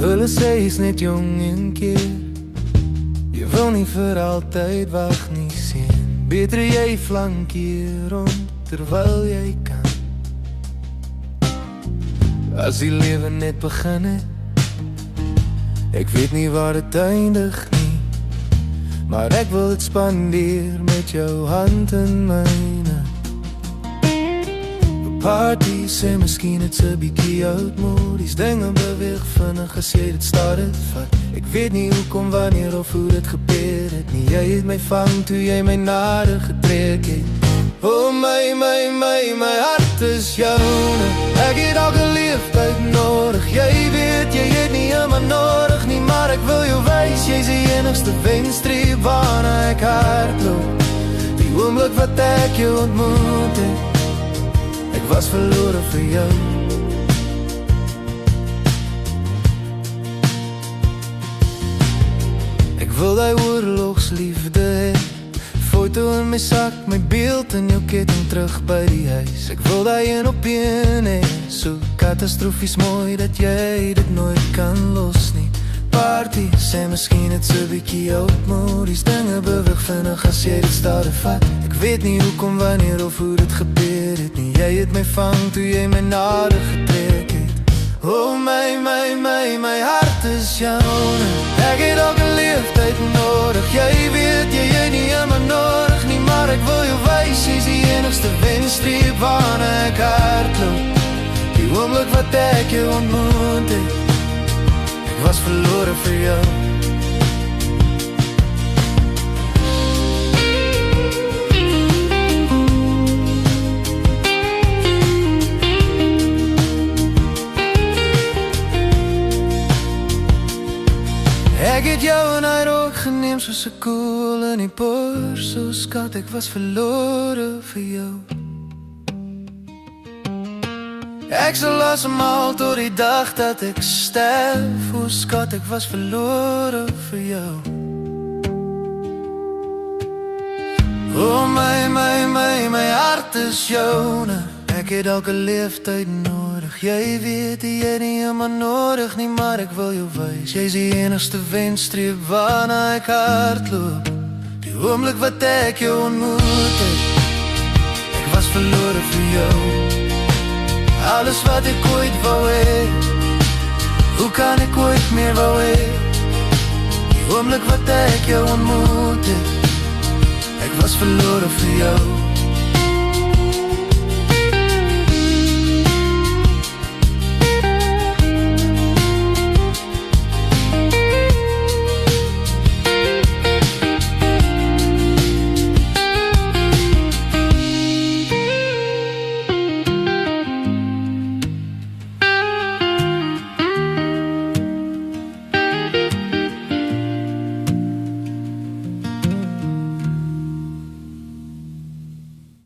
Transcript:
Hulle sê jy's net jong en keer. Jy wil nie vir altyd wag nie, sien. Beter jy flankeer rond terwyl jy kan. As die lewe net begin het, ek weet nie waar het eindig nie, maar ek wil het spandeer met jou hand in myne. Party sê miskien het se bietjie oudmodies, dinge beweeg vinnig as jy dit stadig vat. Ek weet nie hoekom, wanneer of hoe dit gebeur het nie. Jy het my vang toe jy my nader getrek het. Oh my hart is joune. Ek het al geleefdheid nodig. Jy weet, jy het nie iemand nodig nie, maar ek wil jou wys, jy's die enigste wenstreep waarna ek hardloop. Die oomblik wat ek jou ontmoet het, ek was verlore vir jou. Ek wil die oorlogsliefde hê, foto in my sak, my beeld in jou ketting terug by die huis. Ek wil die een op een hê, so katastrofies mooi dat jy dit nooit kan los nie. Party sê miskien het so bietjie oudmodies, dinge beweeg vinnig as jy dit stadig vat. Ek weet nie hoekom, wanneer of hoe dit gebeur het nie. Jy het my vang toe jy my nader getrek het. Oh my hart is joune. Ek het al geleefdheid nodig. Jy weet, jy het nie iemand nodig nie, maar ek wil jou wys, jy's die enigste wenstreep waarna ek hardloop. Die oomblik wat ek jou ontmoet het, ek was verlore vir jou. Ek het jou in haar oog geneem soos 'n koel in die bors. So skat, ek was verlore vir jou. Ek sal asemhaal tot die dag dat ek sterf. O skat, ek was verlore vir jou. O my hart is joune. Ek het elke leeftijd nodig. Jy weet, jy het nie iemand nodig nie, maar ek wil jou wys, jy's die enigste wenstreep waarna ek hardloop. Die oomblik wat ek jou ontmoet het, ek was verlore vir jou. Alles wat ek ooit wou hê, hoe kan ek ooit meer wou hê? Die oomblik wat ek jou ontmoet het, ek was verlore vir jou.